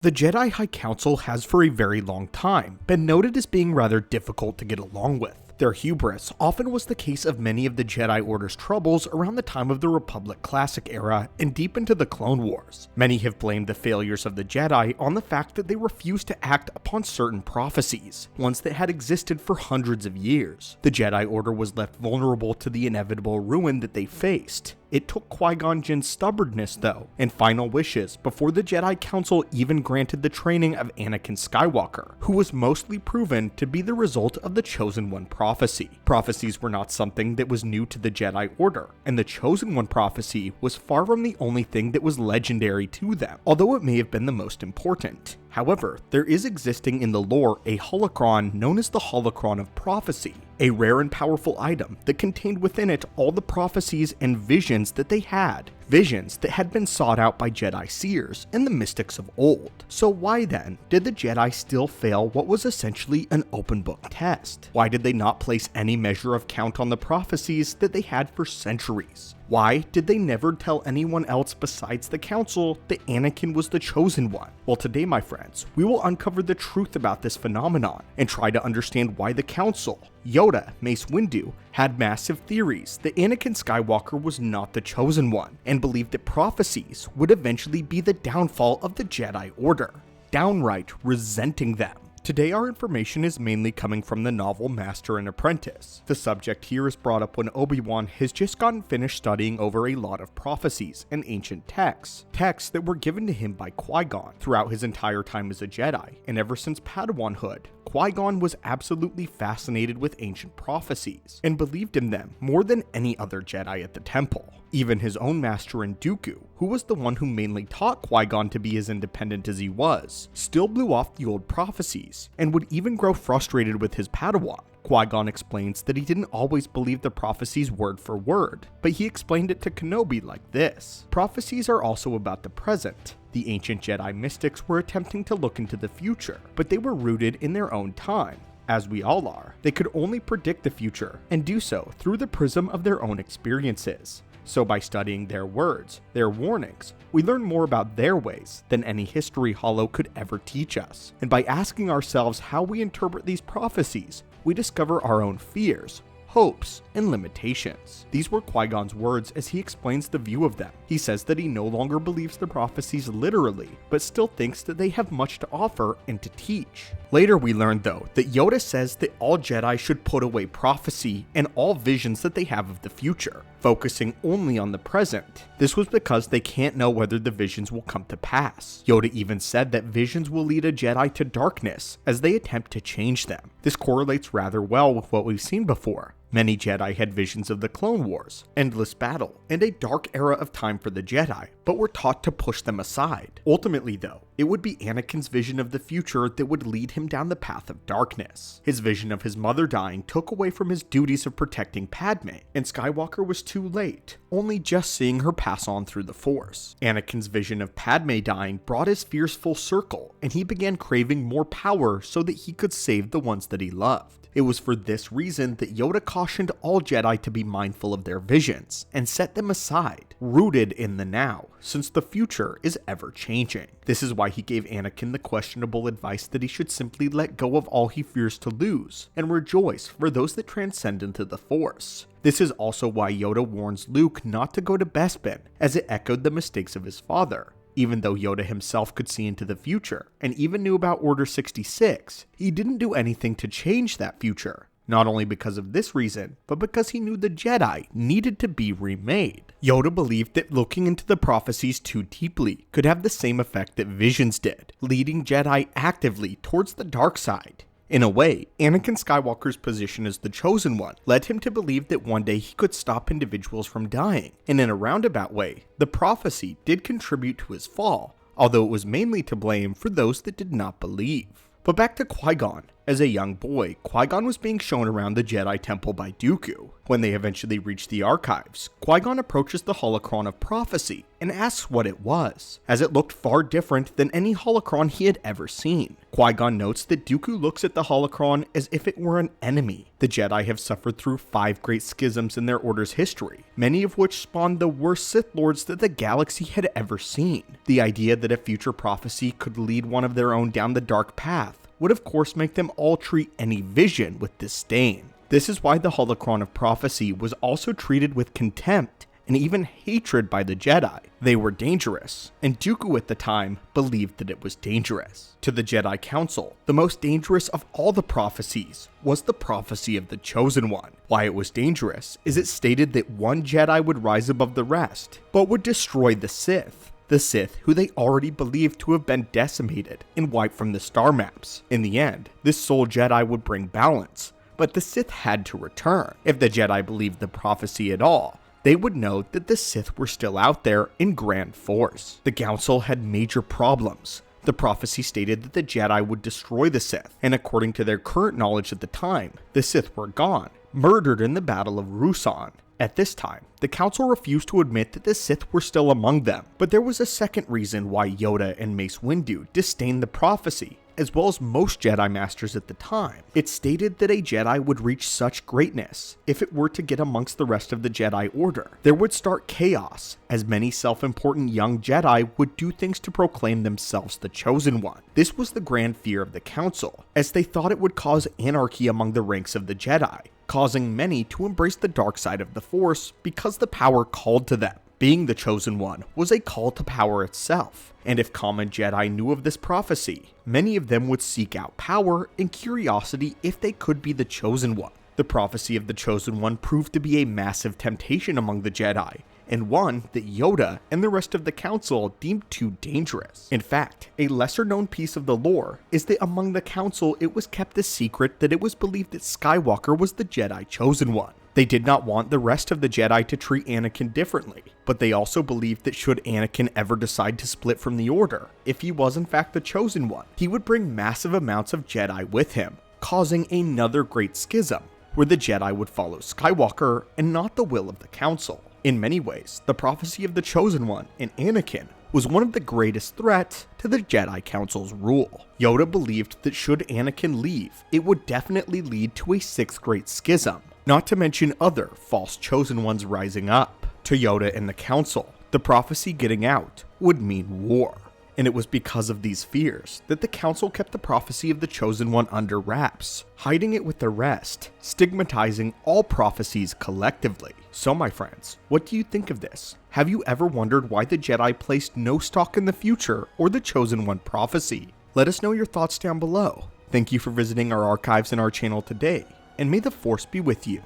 The Jedi High Council has for a very long time been noted as being rather difficult to get along with. Their hubris often was the case of many of the Jedi Order's troubles around the time of the Republic Classic era and deep into the Clone Wars. Many have blamed the failures of the Jedi on the fact that they refused to act upon certain prophecies, ones that had existed for hundreds of years. The Jedi Order was left vulnerable to the inevitable ruin that they faced. It took Qui-Gon Jinn's stubbornness, though, and final wishes before the Jedi Council even granted the training of Anakin Skywalker, who was mostly proven to be the result of the Chosen One prophecy. Prophecies were not something that was new to the Jedi Order, and the Chosen One prophecy was far from the only thing that was legendary to them, although it may have been the most important. However, there is existing in the lore a holocron known as the Holocron of Prophecy, a rare and powerful item that contained within it all the prophecies and visions that they had. Visions that had been sought out by Jedi seers and the mystics of old. So why then did the Jedi still fail what was essentially an open book test? Why did they not place any measure of count on the prophecies that they had for centuries? Why did they never tell anyone else besides the Council that Anakin was the Chosen One? Well, today, my friends, we will uncover the truth about this phenomenon and try to understand why the Council, Yoda, Mace Windu, had massive theories that Anakin Skywalker was not the Chosen One and believed that prophecies would eventually be the downfall of the Jedi Order, downright resenting them. Today our information is mainly coming from the novel Master and Apprentice. The subject here is brought up when Obi-Wan has just gotten finished studying over a lot of prophecies and ancient texts that were given to him by Qui-Gon throughout his entire time as a Jedi, and ever since Padawanhood. Qui-Gon was absolutely fascinated with ancient prophecies and believed in them more than any other Jedi at the temple. Even his own master in Dooku, who was the one who mainly taught Qui-Gon to be as independent as he was, still blew off the old prophecies and would even grow frustrated with his Padawan. Qui-Gon explains that he didn't always believe the prophecies word for word, but he explained it to Kenobi like this. Prophecies are also about the present. The ancient Jedi mystics were attempting to look into the future, but they were rooted in their own time. As we all are, they could only predict the future, and do so through the prism of their own experiences. So by studying their words, their warnings, we learn more about their ways than any history holo could ever teach us. And by asking ourselves how we interpret these prophecies, we discover our own fears, hopes, and limitations. These were Qui-Gon's words as he explains the view of them. He says that he no longer believes the prophecies literally, but still thinks that they have much to offer and to teach. Later we learn though that Yoda says that all Jedi should put away prophecy and all visions that they have of the future, focusing only on the present. This was because they can't know whether the visions will come to pass. Yoda even said that visions will lead a Jedi to darkness as they attempt to change them. This correlates rather well with what we've seen before. Many Jedi had visions of the Clone Wars, endless battle, and a dark era of time for the Jedi, but were taught to push them aside. Ultimately though, it would be Anakin's vision of the future that would lead him down the path of darkness. His vision of his mother dying took away from his duties of protecting Padme, and Skywalker was too late, only just seeing her pass on through the Force. Anakin's vision of Padme dying brought his fears full circle, and he began craving more power so that he could save the ones that he loved. It was for this reason that Yoda cautioned all Jedi to be mindful of their visions and set them aside, rooted in the now, since the future is ever changing. This is why he gave Anakin the questionable advice that he should simply let go of all he fears to lose and rejoice for those that transcend into the Force. This is also why Yoda warns Luke not to go to Bespin, as it echoed the mistakes of his father. Even though Yoda himself could see into the future, and even knew about Order 66, he didn't do anything to change that future. Not only because of this reason, but because he knew the Jedi needed to be remade. Yoda believed that looking into the prophecies too deeply could have the same effect that visions did, leading Jedi actively towards the dark side. In a way, Anakin Skywalker's position as the Chosen One led him to believe that one day he could stop individuals from dying, and in a roundabout way, the prophecy did contribute to his fall, although it was mainly to blame for those that did not believe. But back to Qui-Gon. As a young boy, Qui-Gon was being shown around the Jedi Temple by Dooku. When they eventually reach the archives, Qui-Gon approaches the holocron of prophecy and asks what it was, as it looked far different than any holocron he had ever seen. Qui-Gon notes that Dooku looks at the holocron as if it were an enemy. The Jedi have suffered through 5 great schisms in their order's history, many of which spawned the worst Sith Lords that the galaxy had ever seen. The idea that a future prophecy could lead one of their own down the dark path would of course make them all treat any vision with disdain. This is why the holocron of prophecy was also treated with contempt and even hatred by the Jedi. They were dangerous, and Dooku at the time believed that it was dangerous. To the Jedi Council, the most dangerous of all the prophecies was the prophecy of the Chosen One. Why it was dangerous is it stated that one Jedi would rise above the rest, but would destroy the Sith. The Sith, who they already believed to have been decimated and wiped from the star maps. In the end, this sole Jedi would bring balance, but the Sith had to return. If the Jedi believed the prophecy at all, they would know that the Sith were still out there in grand force. The Council had major problems. The prophecy stated that the Jedi would destroy the Sith, and according to their current knowledge at the time, the Sith were gone, murdered in the Battle of Ruusan. At this time, the Council refused to admit that the Sith were still among them, but there was a second reason why Yoda and Mace Windu disdained the prophecy, as well as most Jedi Masters at the time. It stated that a Jedi would reach such greatness if it were to get amongst the rest of the Jedi Order. There would start chaos, as many self-important young Jedi would do things to proclaim themselves the Chosen One. This was the grand fear of the Council, as they thought it would cause anarchy among the ranks of the Jedi, causing many to embrace the dark side of the Force because the power called to them. Being the Chosen One was a call to power itself, and if common Jedi knew of this prophecy, many of them would seek out power and curiosity if they could be the Chosen One. The prophecy of the Chosen One proved to be a massive temptation among the Jedi, and one that Yoda and the rest of the Council deemed too dangerous. In fact, a lesser known piece of the lore is that among the Council it was kept a secret that it was believed that Skywalker was the Jedi Chosen One. They did not want the rest of the Jedi to treat Anakin differently, but they also believed that should Anakin ever decide to split from the Order, if he was in fact the Chosen One, he would bring massive amounts of Jedi with him, causing another great schism, where the Jedi would follow Skywalker and not the will of the Council. In many ways, the prophecy of the Chosen One and Anakin was one of the greatest threats to the Jedi Council's rule. Yoda believed that should Anakin leave, it would definitely lead to a 6th great schism, not to mention other false Chosen Ones rising up. To Yoda and the Council, the prophecy getting out would mean war. And it was because of these fears that the Council kept the prophecy of the Chosen One under wraps, hiding it with the rest, stigmatizing all prophecies collectively. So my friends, what do you think of this? Have you ever wondered why the Jedi placed no stock in the future or the Chosen One prophecy? Let us know your thoughts down below. Thank you for visiting our archives and our channel today, and may the Force be with you.